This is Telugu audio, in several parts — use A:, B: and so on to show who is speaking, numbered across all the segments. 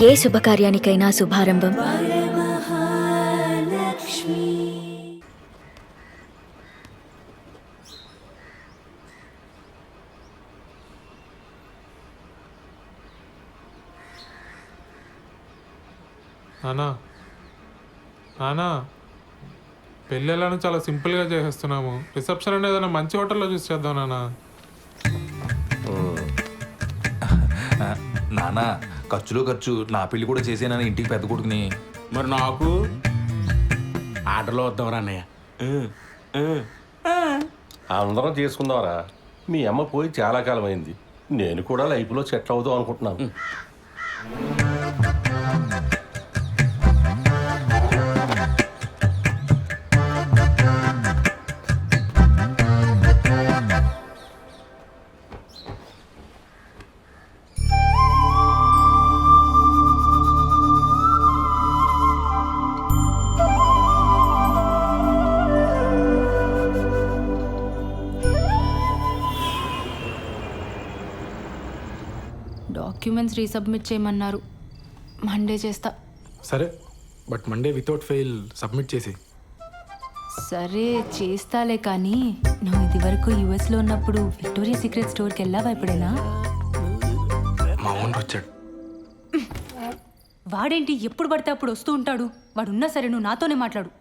A: ఏ శుభకార్యానికైనా శుభారంభం
B: నానా నానా పెళ్ళి ఎలానో చాలా సింపుల్గా చేసేస్తున్నాము. రిసెప్షన్ అనేది ఏదైనా మంచి హోటల్లో చూసి చేద్దాం నానా.
C: నానా ఖర్చులో ఖర్చు నా పెళ్లి కూడా చేసేనని ఇంటికి పెద్ద కొడుకుని.
D: మరి నాకు ఆర్డర్లో వద్దాం అన్నయ్య.
E: అందరం చేసుకుందాంరా. మీ అమ్మ పోయి చాలా కాలం అయింది. నేను కూడా లైఫ్లో సెటిల్ అవుదాం అనుకుంటున్నాను.
F: డాక్యుమెంట్స్ రీసబ్మిట్ చేయమన్నారు. మండే చేస్తా.
G: సరే, but Monday without fail submit చేసి.
F: సరే చేస్తాలే, కానీ నువ్వు ఇది వరకు యుఎస్లో ఉన్నప్పుడు విక్టోరియా సీక్రెట్ స్టోర్కి వెళ్ళావా ఎప్పుడైనా?
G: మా ఓనర్ వచ్చాడు.
F: వాడేంటి ఎప్పుడు పడితే అప్పుడు వస్తూ ఉంటాడు? వాడున్నా సరే నువ్వు నాతోనే మాట్లాడు.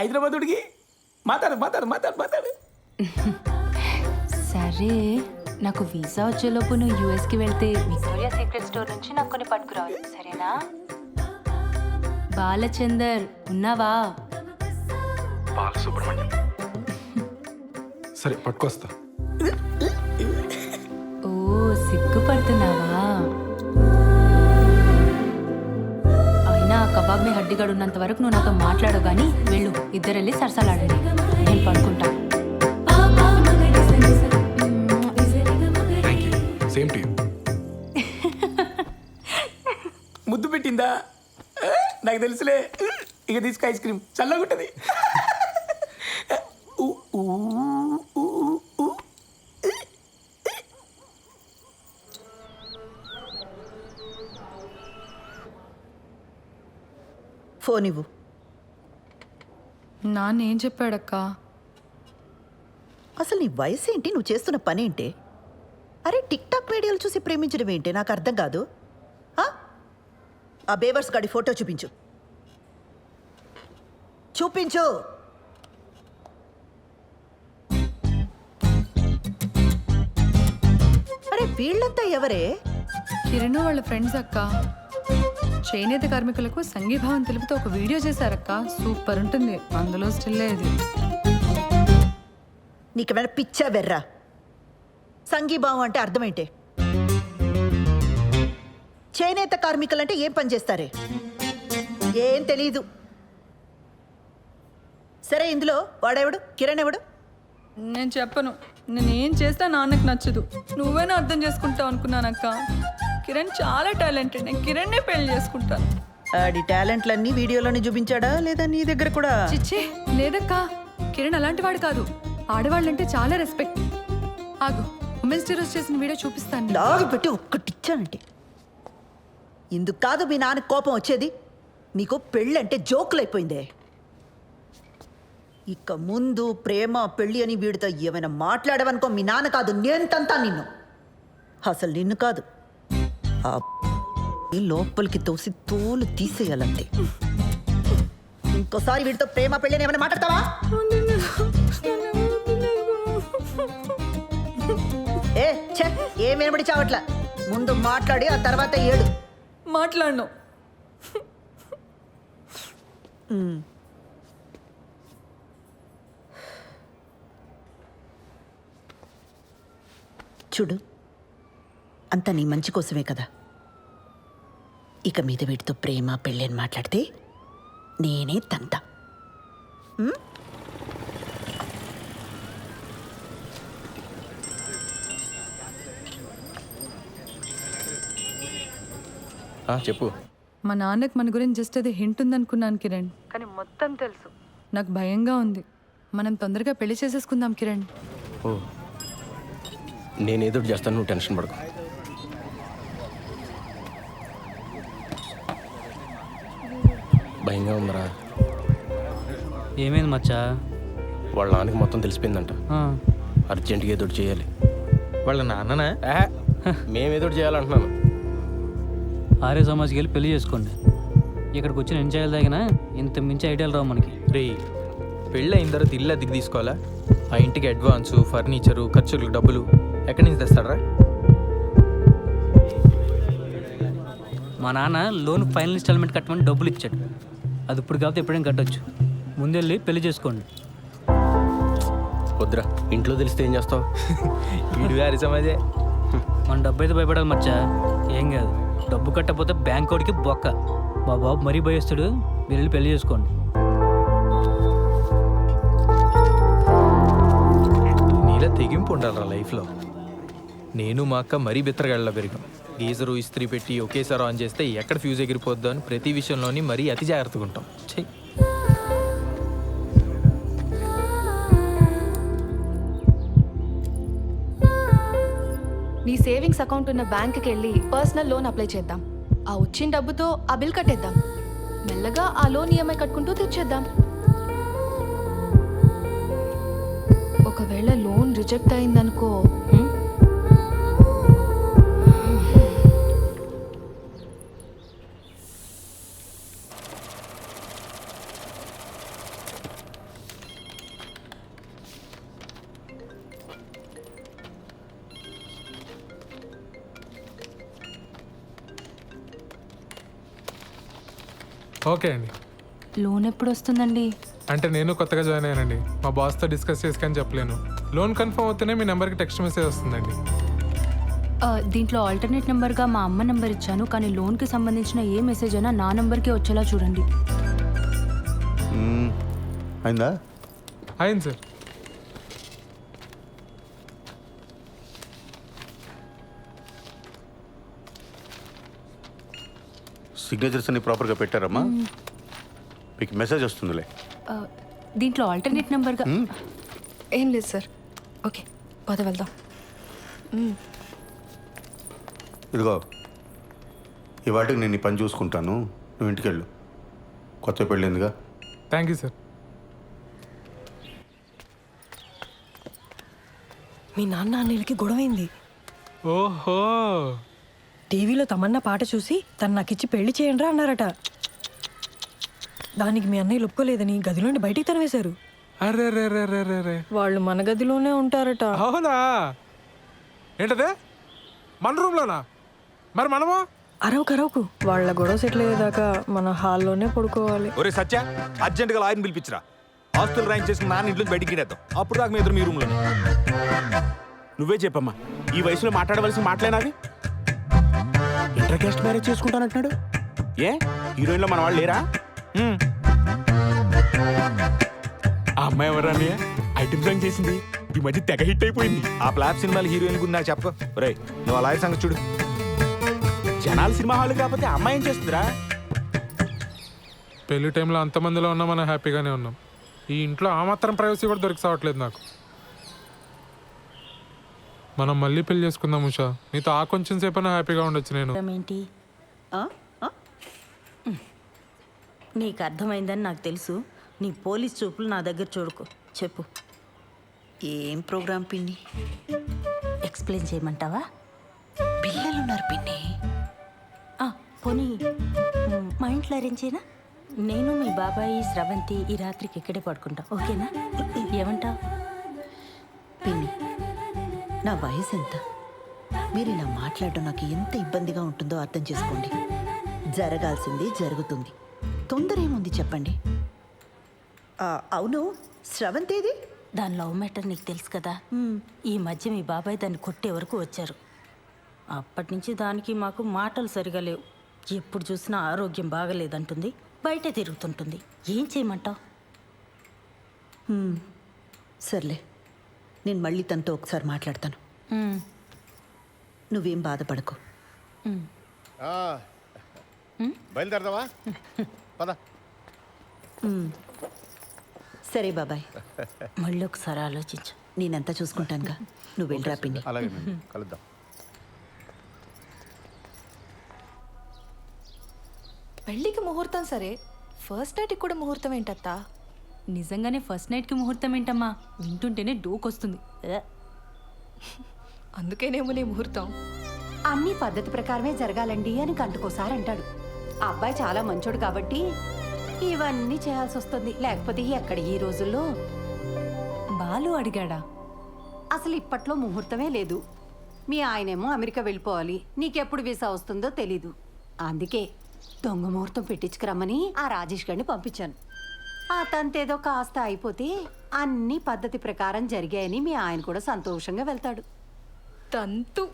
D: హైదరాబాదుడికి మాట్లాడు మాట్లాడు మాట్లాడు మాట్లాడు.
F: సరే, నాకు వీసా వచ్చేలోపు నువ్వు యూఎస్కి వెళ్తే విక్టోరియా సీక్రెట్ స్టోర్ నుంచి నాకు కొన్ని పట్టుకురావాలి, సరేనా? బాలచందర్ ఉన్నావా?
G: బాలసుబ్రహ్మణ్యం. సరే పట్టుకొస్తా.
F: ఓ సిగ్గుపడుతున్నావా? అయినా కబాబ్ మీ హడ్డిగాడు ఉన్నంత వరకు నువ్వు నాతో మాట్లాడవు, కానీ వెళ్ళు, ఇద్దరు వెళ్ళి సరసాలాడండి, నేను పడుకుంటా.
G: Same to you.
D: ముద్దు పెట్టిందా? నాకు తెలుసులే. ఇక తీసుకు ఐస్ క్రీమ్ చల్లగా ఉంటుంది.
H: ఫోన్ ఇవ్వు.
F: నాన్నేం చెప్పాడక్క?
H: అసలు నీ వయసు ఏంటి? నువ్వు చేస్తున్న పని ఏంటి? అరే టిక్ టాక్ వీడియోలు చూసి ప్రేమించడం ఏంటి? నాకు అర్థం కాదు. ఆ బేవర్స్ గాడి ఫోటో చూపించు. చూపించు. అరే వీళ్ళంతా ఎవరే?
I: కిరణ్ వాళ్ళ ఫ్రెండ్స్ అక్క. చేనేత కార్మికులకు సంఘీభావం తెలుపుతూ ఒక వీడియో చేశారక్క. సూపర్ ఉంటుంది. అందులో స్టిల్ ఇది.
H: నీకేమైనా పిచ్చా వెర్రా? సంఘీభావం అంటే అర్థమేంటే? చేనేత కార్మికులంటే ఏం పని చేస్తారే? ఏం తెలీదు. సరే, ఇందులో వాడెవడు? కిరణ్ ఎవడు?
I: నేను చెప్పను. నేనేం చేస్తా నాన్నకు నచ్చదు. నువ్వేనా అర్థం చేసుకుంటావు అనుకున్నానక్క. కిరణ్ చాలా టాలెంటెడ్. నేను కిరణ్నే పెళ్లి చేసుకుంటాను.
H: ఆడి టాలెంట్లన్నీ వీడియోలోనే చూపించాడా లేదా నీ దగ్గర కూడా?
I: చిచ్చే లేదక్క, కిరణ్ అలాంటి వాడు కాదు. ఆడవాళ్ళంటే చాలా రెస్పెక్ట్. ఆగు, ఉమెన్స్ డే రోజు చేసిన వీడియో చూపిస్తాను.
H: లాగి పెట్టి ఒక్కటిచ్చానంటే ఇందుకు కాదు మీ నాన్న కోపం వచ్చేది. మీకు పెళ్ళంటే జోకులైపోయిందే. ఇక ముందు ప్రేమ పెళ్ళి అని వీడితో ఏమైనా మాట్లాడవనుకో, మీ నాన్న కాదు నేను తంతా నిన్ను. అసలు నిన్ను కాదు, ఆ లోపలికి తోసి తోలు తీసేయాలంతే. ఇంకోసారి వీడితో ప్రేమ పెళ్ళి అని ఏమైనా మాట్లాడతావా? ఏ ఛే, ఏం వినబడి చావట్లా. ముందు మాట్లాడి ఆ తర్వాత ఏడు.
I: మాట్లాడను.
H: చూడు, అంతా నీ మంచి కోసమే కదా. ఇక మీద వీటితో ప్రేమ పెళ్ళి అని మాట్లాడితే నేనే తంతా.
C: చెప్పు.
I: మా నాన్నకు మన గురించి జస్ట్ అది హింట్ ఉందనుకున్నాను కిరణ్, కానీ మొత్తం తెలుసు. నాకు భయంగా ఉంది. మనం తొందరగా పెళ్లి చేసేసుకుందాం కిరణ్.
D: ఓ, నేనేదో చేస్తాను, నువ్వు టెన్షన్ పడకు. భయంగా ఉందరా.
J: ఏమైంది మచ్చా?
D: వాళ్ళ నాన్నకి మొత్తం తెలిసిపోయిందంట. అర్జెంటుగా ఏదో ఒకటి చేయాలి.
G: వాళ్ళ నాన్ననా?
D: మేము ఏదో ఒకటి చేయాలంటున్నాను.
J: ఆర్య సమాజ్కి వెళ్ళి పెళ్లి చేసుకోండి. ఇక్కడికి వచ్చి నేను చేయాలి తగిన ఇంత మించి ఐడియాలు రావు మనకి.
G: రే, పెళ్ళి అయిన తర్వాత ఇల్లు అద్దెకి తీసుకోవాలా? ఆ ఇంటికి అడ్వాన్సు, ఫర్నిచరు, ఖర్చులకు డబ్బులు ఎక్కడి నుంచి తెస్తాడరా?
J: మా నాన్న లోన్ ఫైనల్ ఇన్స్టాల్మెంట్ కట్టమని డబ్బులు ఇచ్చాడు. అది ఇప్పుడు కాకపోతే ఎప్పుడైనా కట్టొచ్చు. ముందెళ్ళి పెళ్లి చేసుకోండి.
D: వద్దురా, ఇంట్లో తెలిస్తే ఏం చేస్తావు?
G: వీడు గారి సమాజే.
J: మన డబ్బు అయితే భయపడాలి మచ్చా. ఏం కాదు, డబ్బు కట్టకపోతే బ్యాంక్ కోడికి బొక్క. మా బాబు మరీ భయస్తుడు. మీరు వెళ్ళి పెళ్లి చేసుకోండి.
G: నీలా తెగింపు ఉండాలరా లైఫ్లో. నేను మా అక్క మరీ బిత్తరగాళ్ళ పెరిగాం. గీజరు ఇస్త్రీ పెట్టి ఒకేసారి ఆన్ చేస్తే ఎక్కడ ఫ్యూజ్ ఎగిరిపోద్దో అని ప్రతి విషయంలోని మరీ అతి జాగ్రత్తగా ఉంటాం. చెయ్యి.
I: నీ సేవింగ్స్ అకౌంట్ ఉన్న బ్యాంక్కి వెళ్ళి పర్సనల్ లోన్ అప్లై చేద్దాం. ఆ వచ్చిన డబ్బుతో ఆ బిల్ కట్టేద్దాం. మెల్లగా ఆ లోన్ ఈఎంఐ కట్టుకుంటూ తీర్చేద్దాం. ఒకవేళ లోన్ రిజెక్ట్ అయిందనుకో,
B: ఓకే అండి.
F: లోన్ ఎప్పుడు వస్తుందండి?
B: అంటే నేను కొత్తగా జాయిన్ అయ్యానండి. మా బాస్తో డిస్కస్ చేసుకొని చెప్పలేను. లోన్ కన్ఫర్మ్ అవుతూనే మీ నెంబర్కి టెక్స్ట్ మెసేజ్ వస్తుందండి.
F: దీంట్లో ఆల్టర్నేట్ నెంబర్గా మా అమ్మ నెంబర్ ఇచ్చాను, కానీ లోన్కి సంబంధించిన ఏ మెసేజ్ అయినా నా నెంబర్కి వచ్చేలా చూడండి.
K: అయిందా?
B: అయింది సార్.
K: సిగ్నేచర్స్ అన్ని ప్రాపర్గా పెట్టారమ్మా? మీకు మెసేజ్ వస్తుందిలే.
F: దీంట్లో ఆల్టర్నేట్ నెంబర్గా
I: ఏం లేదు సార్. ఓకే, పద వెళ్దాం.
K: ఇదిగో, ఈ వాటికి నేను ఈ పని చూసుకుంటాను, నువ్వు ఇంటికి వెళ్ళు. కొత్త పెళ్ళిందిగా.
B: Thank you sir.
L: మీ నాన్న అన్నయ్యలకి గొడవైంది.
B: ఓహో,
L: టీవీలో తమన్నా పాట చూసి తను నాకిచ్చి పెళ్లి చేయండిరా అన్నారట. దానికి మీ అన్నయ్య ఒప్పుకోలేదని గదిలోండి బయటికి తనవేశారు.
B: అరే రే రే రే రే రే.
L: వాళ్ళు మన గదిలోనే ఉంటారట.
B: అవునా? ఏంటదే, మన రూమ్లోనా? మరి మనము
L: అరవకు వాళ్ళ గొడవ సెటిల్ అయ్యేదాకా మన హాల్లోనే పడుకోవాలి.
C: ఒరే సత్య, అర్జెంటుగా లాయర్ని పిలిపించరా. ఆస్తులు రాయింగ్ చేసుకుని నాన్న ఇంట్లో బయటికి గిడేద్దాం. అప్పుడు దాకా మీ ఎదురు మీ రూమ్లో.
D: నువ్వే చెప్పమ్మా, ఈ వయసులో మాట్లాడవలసిన మాటలేనాది? ఇంటర్ కాస్ట్ మ్యారేజ్ చేసుకుంటానంటున్నాడు. ఏ హీరోయిన్లో మన వాళ్ళు లేరా? ఆ అమ్మాయి ఎవరని ఐటమ్ సాంగ్ చేసింది, ఈ మధ్య తెగ హిట్ అయిపోయింది.
C: ఆ ఫ్లాప్ సినిమాలు హీరోయిన్ గురించి నాకు చెప్ప. ఒరే, నువ్వు ఆ లాయర్ సంగతి చూడు.
D: జనాలు సినిమా హాల్ కాకపోతే అమ్మాయి ఏం చేస్తుందిరా?
B: పెళ్లి టైంలో అంతమందిలో ఉన్నా మనం హ్యాపీగానే ఉన్నాం. ఈ ఇంట్లో ఆ మాత్రం ప్రైవసీ కూడా దొరికి సావట్లేదు నాకు. మనం మళ్ళీ పెళ్లి చేసుకుందాం ఉషా. నీతో ఆ కొంచెం సేపైనా హ్యాపీగా ఉండొచ్చు. నేను
H: ఏంటి? నీకు అర్థమైందని నాకు తెలుసు. నీ పోలీస్ చూపులు నా దగ్గర చూడుకో. చెప్పు, ఏం ప్రోగ్రామ్ పిన్ని? ఎక్స్ప్లెయిన్ చేయమంటావా? పిల్లలున్నారు పిన్ని. పోనీ మా ఇంట్లో అరేంజ్ చేయనా? నేను మీ బాబాయి స్రవంతి ఈ రాత్రికి ఇక్కడే పడుకుంటాం, ఓకేనా? ఏమంటావు పిన్ని? నా వయసు ఎంత? మీరు ఇలా మాట్లాడడం నాకు ఎంత ఇబ్బందిగా ఉంటుందో అర్థం చేసుకోండి. జరగాల్సింది జరుగుతుంది, తొందర ఏముంది చెప్పండి. అవును, స్రవంతేది? దాని లవ్ మ్యాటర్ నీకు తెలుసు కదా. ఈ మధ్య మీ బాబాయ్ దాన్ని కొట్టే వరకు వచ్చారు. అప్పటి నుంచి దానికి మాకు మాటలు సరిగా లేవు. ఎప్పుడు చూసినా ఆరోగ్యం బాగలేదంటుంది, బయటే తిరుగుతుంటుంది. ఏం చేయమంటావు? సర్లే, నేను మళ్ళీ తనతో ఒకసారి మాట్లాడతాను. నువ్వేం బాధపడకు.
K: బయలుదేరదావా? పద. సరే బాబాయ్, మళ్ళీ ఒకసారి ఆలోచించు. నేనంతా చూసుకుంటానుగా, నువ్వు వెళ్ళరా పిన్ని.
M: అలాగే, కలుద్దాం.
I: పెళ్ళికి ముహూర్తం సరే,
A: ఫస్ట్ నైట్కి కూడా ముహూర్తం ఏంటత్తా?
F: నిజంగానే ఫస్ట్ నైట్కి ముహూర్తం ఏంటమ్మా? వింటుంటేనే డోకొస్తుంది.
A: అందుకేనేమో నీ ముహూర్తం.
M: అన్ని పద్ధతి ప్రకారమే జరగాలండి అని గంటకోసారి అంటాడు. ఆ అబ్బాయి చాలా మంచోడు కాబట్టి ఇవన్నీ చేయాల్సి వస్తుంది. లేకపోతే ఎక్కడ ఈ రోజుల్లో
F: బాలు అడిగాడా?
M: అసలు ఇప్పట్లో ముహూర్తమే లేదు. మీ ఆయనేమో అమెరికా వెళ్ళిపోవాలి, నీకెప్పుడు వీసా వస్తుందో తెలీదు. అందుకే దొంగ ముహూర్తం పెట్టించుకురమ్మని ఆ రాజేష్ గారిని పంపించాను. ఆ తంతేదో కాస్త అయిపోతే అన్ని పద్ధతి ప్రకారం జరిగాయని మీ ఆయన కూడా సంతోషంగా వెళ్తాడు.
A: తంతు.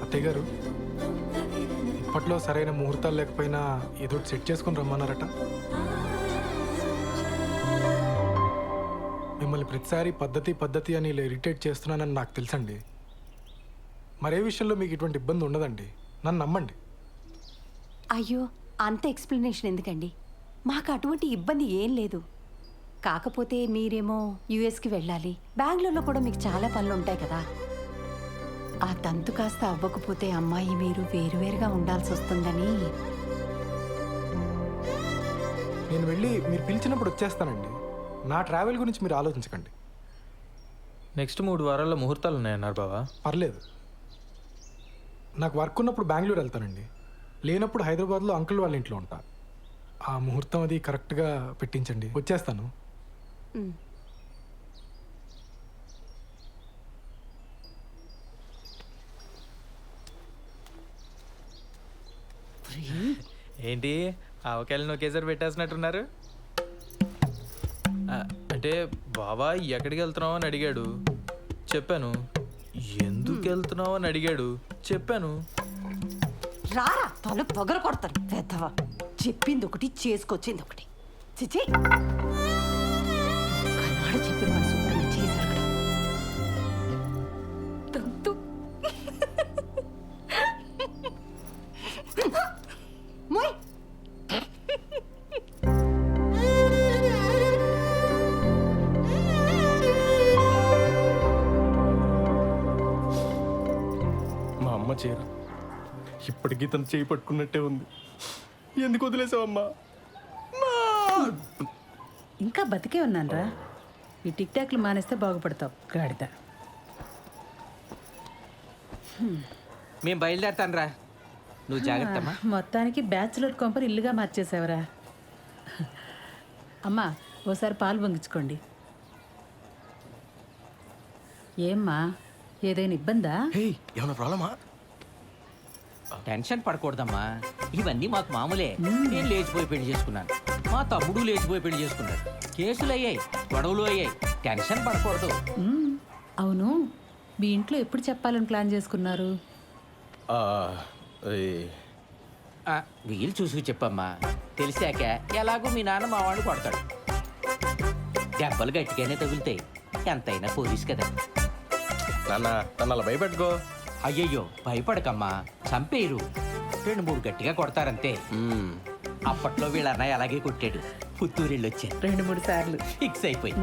N: అత్తయ్య గారు, ఇప్పట్లో సరైన ముహూర్తాలు లేకపోయినా ఏదో సెట్ చేసుకుని రమ్మన్నారట. మిమ్మల్ని ప్రతిసారి పద్ధతి పద్ధతి అని ఇలా ఇరిటేట్ చేస్తున్నానని నాకు తెలుసండి. మరే విషయంలో మీకు ఇటువంటి ఇబ్బంది ఉండదండి, నన్ను నమ్మండి.
M: అయ్యో, అంత ఎక్స్ప్లెనేషన్ ఎందుకండి? మాకు అటువంటి ఇబ్బంది ఏం లేదు. కాకపోతే మీరేమో యుఎస్కి వెళ్ళాలి, బెంగళూరులో కూడా మీకు చాలా పనులు ఉంటాయి కదా. ఆ తంతు కాస్త అవ్వకపోతే అమ్మాయి మీరు వేరువేరుగా ఉండాల్సి వస్తుందని.
N: నేను వెళ్ళి మీరు పిలిచినప్పుడు వచ్చేస్తానండి. నా ట్రావెల్ గురించి మీరు ఆలోచించకండి.
G: నెక్స్ట్ 3 వారాల్లో ముహూర్తాలు ఉన్నాయన్నారు బావా.
N: పర్లేదు, నాకు వర్క్ ఉన్నప్పుడు బెంగళూరు వెళ్తానండి, లేనప్పుడు హైదరాబాద్లో అంకుల్ వాళ్ళ ఇంట్లో ఉంటా. ఆ ముహూర్తం అది కరెక్ట్గా పెట్టించండి, వచ్చేస్తాను.
G: ఏంటి ఆవకాయలను ఒకేసారి పెట్టేసినట్టున్నారు? అంటే బావా ఎక్కడికి వెళ్తున్నావు అని అడిగాడు, చెప్పాను. ఎందుకు వెళ్తున్నావు అని అడిగాడు, చెప్పాను.
M: రారా తల పగల కొడతారు పెద్దవా. చెప్పింది ఒకటి, చేసుకొచ్చింది ఒకటి. చిచి, కన్నాడు చెప్పిన మన శుభ్రంగా చేశారు.
A: తంతు.
M: మోయ్.
D: మా అమ్మ చీర ఇప్పటికీ తను చేయి పట్టుకున్నట్టే ఉంది. ఎందుకు వదిలేసావమ్మా?
L: ఇంకా బతికే ఉన్నానరా. ఈ టిక్ టాక్లు మానేస్తే బాగుపడతావు గాడిద.
J: మేము బయలుదేరతాను రా, నువ్వు జాగ్రత్తమ్మా.
L: మొత్తానికి బ్యాచులర్ కొంపని ఇల్లుగా మార్చేసావరా. అమ్మా, ఓసారి పాలు పొంగించుకోండి. ఏమ్మా, ఏదైనా ఇబ్బందా?
D: ఏమైనా ప్రాబ్లమా?
J: టెన్షన్ పడకూడదమ్మా, ఇవన్నీ మాకు మామూలే. నేను లేచిపోయి పెళ్లి చేసుకున్నాను, మా తమ్ముడు లేచిపోయి పెళ్లి చేసుకున్నాడు. కేసులు అయ్యాయి, గొడవలు అయ్యాయి. టెన్షన్ పడకూడదు.
L: అవును, మీ ఇంట్లో ఎప్పుడు చెప్పాలని ప్లాన్ చేసుకున్నారు?
J: వీలు చూసుకు చెప్పమ్మా. తెలిసాక ఎలాగో మీ నాన్న మా వాడిని కొడతాడు. దెబ్బలు గట్టిగానే తగులుతాయి, ఎంతైనా పోలీస్ కదా.
D: నాన్న నన్ను అలా భయపెట్టుకో.
J: అయ్యయ్యో, భయపడకమ్మా, చంపేయరు. 2-3 గట్టిగా కొడతారంతే. అప్పట్లో వీళ్ళ అన్నయ్య అలాగే కొట్టాడు. పుత్తూరెళ్ళి వచ్చాను
L: 2-3 సార్లు.
J: ఫిక్స్ అయిపోయి.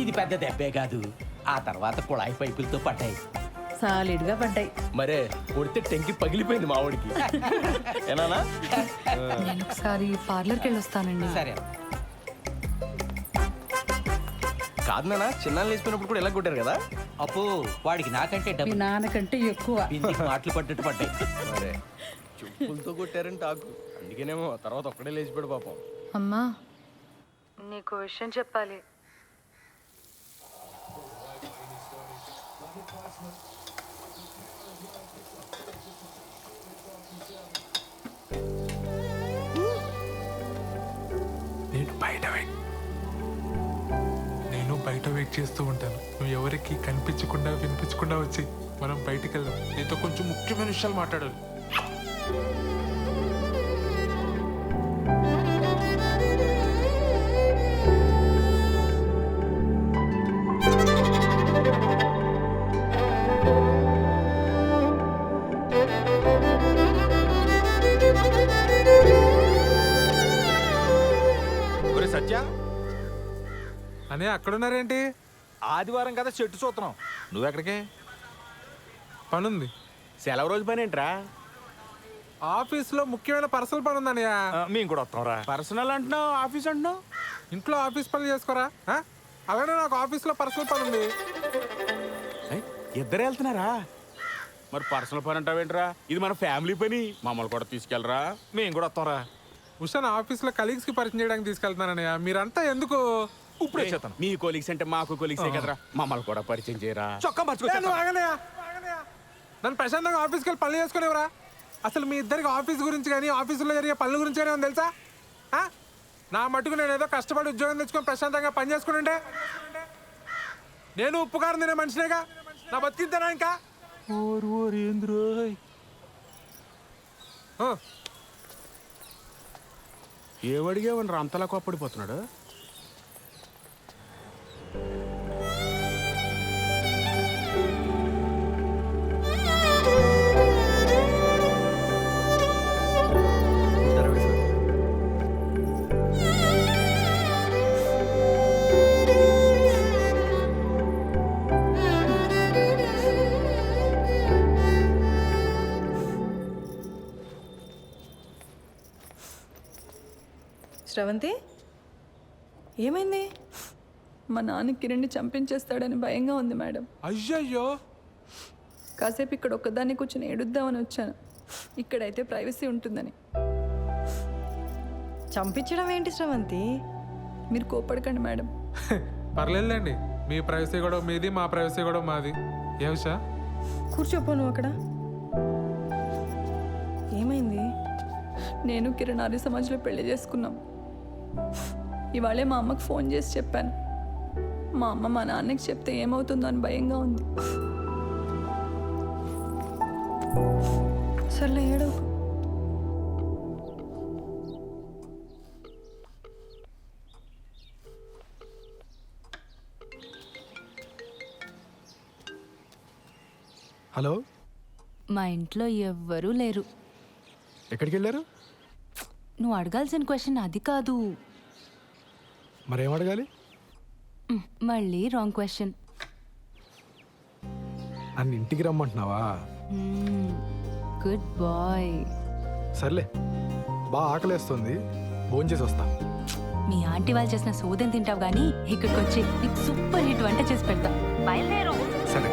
J: ఇది పెద్ద దెబ్బే కాదు. ఆ తర్వాత కుళాయి పైపులతో పడ్డాయి.
L: సాలిడ్గా పడ్డాయి.
D: మరే కొడితే టెంకి పగిలిపోయింది మా వాడికి. ఏనానా?
A: నేను ఒకసారి పార్లర్కి వెళ్ళొస్తానండి.
J: సరే.
D: కాదు నాన్న, చిన్నాళ్ళు లేచిపోయినప్పుడు కూడా ఎలా కొట్టారు కదా.
J: అప్పు వాడికి నాకంటే
L: మీ
J: డబ్బు
L: నాన్నకంటే ఎక్కువ.
J: బిందికి మాటలు పడ్డట్టు పడ్డాయి.
D: మరే చెప్పులతో కొట్టారని టాకు. అందుకేనేమో తర్వాత ఒక్కడే లేచిపోయాడు పాపం.
A: అమ్మా, నీకు విషయం చెప్పాలి.
B: నేను బయట వెయిట్ చేస్తూ ఉంటాను. నువ్వు ఎవరికి కనిపించకుండా వినిపించకుండా వచ్చి మనం బయటికి వెళ్దాం. నీతో కొంచెం ముఖ్యమైన విషయాలు మాట్లాడాలి.
C: సత్య
B: అనే అక్కడున్నారేంటి?
C: ఆదివారం కదా చెట్టు చూస్తున్నాం. నువ్వెక్కడికే?
B: పనుంది.
D: సెలవు రోజు పని ఏంట్రా?
B: ఆఫీస్లో ముఖ్యమైన పర్సనల్ పని ఉందన్నయ్య.
C: మేము కూడా వస్తాంరా.
D: పర్సనల్ అంటున్నావు, ఆఫీస్ అంటున్నావు.
B: ఇంట్లో ఆఫీస్ పనులు చేసుకోరా? అలానే నాకు ఆఫీస్లో పర్సనల్ పని ఉంది.
D: ఇద్దరు వెళ్తున్నారా? మరి పర్సనల్ పని అంటావేంట్రా? ఇది మన ఫ్యామిలీ పని, మమ్మల్ని కూడా తీసుకెళ్ళరా.
C: మేము కూడా వస్తాంరా.
B: ఉషాన్ ఆఫీస్లో కలీగ్స్కి పరిచయం చేయడానికి తీసుకెళ్తున్నానన్నయ్య. మీరంతా ఎందుకు?
C: ఇప్పుడే చేస్తాను.
D: మీ కొలీగ్స్ అంటే మాకు కొలీగ్సే కదరా, మమ్మల్ని కూడా పరిచయం చేయరా.
C: చొక్కా
B: నువ్వు ఆగనయ్య. నన్ను ప్రశాంతంగా ఆఫీస్కి వెళ్ళి పనులు చేసుకునేవరా? అసలు మీ ఇద్దరికి ఆఫీస్ గురించి కానీ ఆఫీసులో జరిగే పనుల గురించి కానీ ఏమో తెలుసా? నా మటుకు నేను ఏదో కష్టపడి ఉద్యోగం తెచ్చుకొని ప్రశాంతంగా పని చేసుకుంటే నేను ఉప్పుకారం తినే మనిషినేగా. నా బతికింతేనా ఇంకా?
D: ఏమడిగేవనరా అంతలా కోప్పడిపోతున్నాడు?
L: శ్రవంతి, ఏమైంది?
I: మా నాన్న కిరణ్ని చంపించేస్తాడని భయంగా ఉంది మేడం.
B: అయ్యయ్యో.
I: కాసేపు ఇక్కడ ఒక్కదాన్ని కూర్చొని ఏడుద్దామని వచ్చాను. ఇక్కడైతే ప్రైవసీ ఉంటుందని.
L: చంపించడం ఏంటి శ్రవంతి?
I: మీరు కోపడకండి మేడం.
B: పర్లేదులేండి, మీ ప్రైవసీ కూడా మీది, మా ప్రైవసీ కూడా మాది. ఏ ఉషా?
L: కూర్చోపో నువ్వు అక్కడ. ఏమైంది?
I: నేను కిరణ్ ఆర్య సమాజ్లో పెళ్లి చేసుకున్నాం. ఇవాళే మా అమ్మకు ఫోన్ చేసి చెప్పాను. మా అమ్మ మా నాన్నకి చెప్తే ఏమవుతుందో అని భయంగా ఉంది.
L: సర్లే ఏడవకు.
N: హలో,
F: మా ఇంట్లో ఎవ్వరూ లేరు.
N: ఎక్కడికి వెళ్ళారు?
F: నువ్వు అడగాల్సిన క్వశ్చన్ అది కాదు.
N: మరేం అడగాలి?
F: మళ్ళీ రాంగ్ క్వశ్చన్.
N: నన్ను ఇంటికి రమ్మంటున్నావా?
F: Good bye.
N: సర్లే, బాగా ఆకలేస్తుంది, భోజనం చేసి వస్తా.
F: మీ ఆంటీ వాళ్ళు చేసిన సోదం తింటావు కానీ ఇక్కడికి వచ్చి నీకు సూపర్ హిట్ వంట చేసి పెడతా. బయలుదేరు.
N: సరే.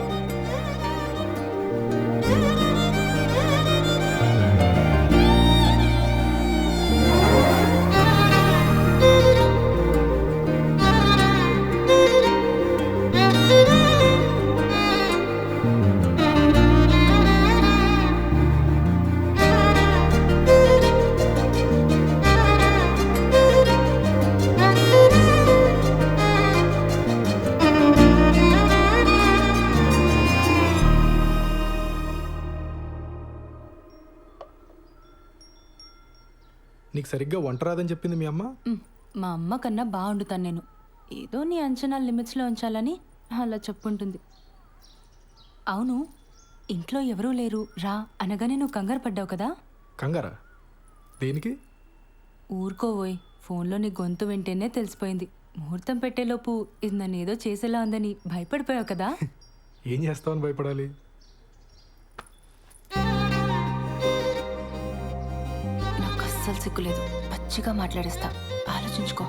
N: నీకు సరిగ్గా వంట రాదని చెప్పింది మీ అమ్మ?
F: మా అమ్మ కన్నా బాగా వండుతాను నేను. ఏదో నీ అంచనాలు లిమిట్స్లో ఉంచాలని అలా చెప్పుంటుంది. అవును, ఇంట్లో ఎవరూ లేరు రా అనగానే నువ్వు కంగారు పడ్డావు కదా?
N: కంగారా? దేనికి?
F: ఊరుకోవోయ్, ఫోన్లో నీ గొంతు వింటేనే తెలిసిపోయింది. ముహూర్తం పెట్టేలోపు ఇది నన్ను ఏదో చేసేలా ఉందని భయపడిపోయావు కదా?
N: ఏం చేస్తావని భయపడాలి?
F: నాకు అస్సలు సిగ్గులేదు, పచ్చిగా మాట్లాడేస్తా, ఆలోచించుకో.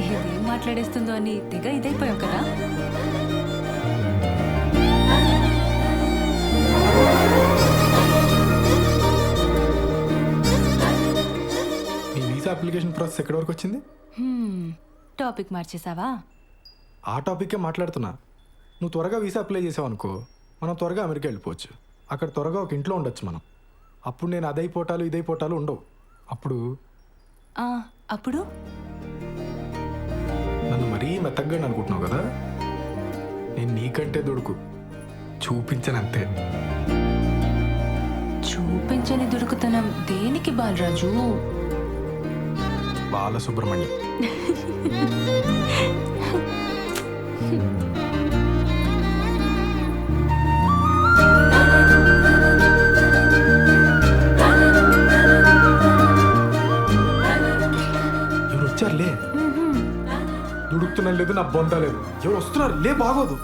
F: ఇదేం మాట్లాడేస్తుందో అని తెగ ఇదైపోయావు కదా?
N: నీ వీసా అప్లికేషన్ ప్రాసెస్ ఎక్కడి వరకు వచ్చింది?
F: టాపిక్ మార్చేసావా?
N: ఆ టాపిక్కే మాట్లాడుతున్నా. నువ్వు త్వరగా వీసా అప్లై చేసావు అనుకో, మనం త్వరగా అమెరికా వెళ్ళిపోవచ్చు. అక్కడ త్వరగా ఒక ఇంట్లో ఉండొచ్చు మనం. అప్పుడు నేను అదైపోటాలు ఇదైపోటాలు ఉండవు. అప్పుడు
F: అప్పుడు
N: నన్ను మరీ మెత్తగా అనుకుంటున్నావు కదా? నేను నీకంటే దొడుకు చూపించనంతే.
F: చూపించని దుడుకుతనం దేనికి బాలరాజు?
N: బాలసుబ్రహ్మణ్యం. ఎవరు మంచితనం లేదు, నా బొంత లేదు. ఎవరు వస్తున్నారు? లే, బాగోదు.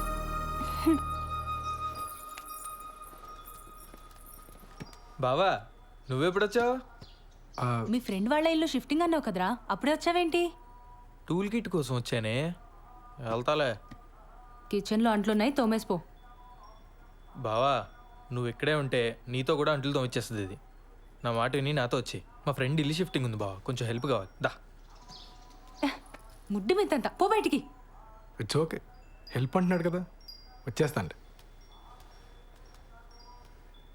G: బావా నువ్వెప్పుడొచ్చావు?
F: మీ ఫ్రెండ్ వాళ్ళ ఇల్లు షిఫ్టింగ్ అన్నావు కదరా, అప్పుడే వచ్చావేంటి?
G: టూల్ కిట్ కోసం వచ్చానే, వెళ్తాలే.
F: కిచెన్లో అంట్లున్నాయి, తోమేసిపో.
G: బావా నువ్వు ఇక్కడే ఉంటే నీతో కూడా అంట్లు తోమిచ్చేస్తుంది ఇది. నా మాట విని నాతో వచ్చి. మా ఫ్రెండ్ ఇల్లు షిఫ్టింగ్ ఉంది బావా, కొంచెం హెల్ప్ కావాలి. దా.
F: ముడ్డి మీదంతా పో బయటికి.
N: ఇట్స్ ఓకే, హెల్ప్ అంటున్నాడు కదా, వచ్చేస్తాండి.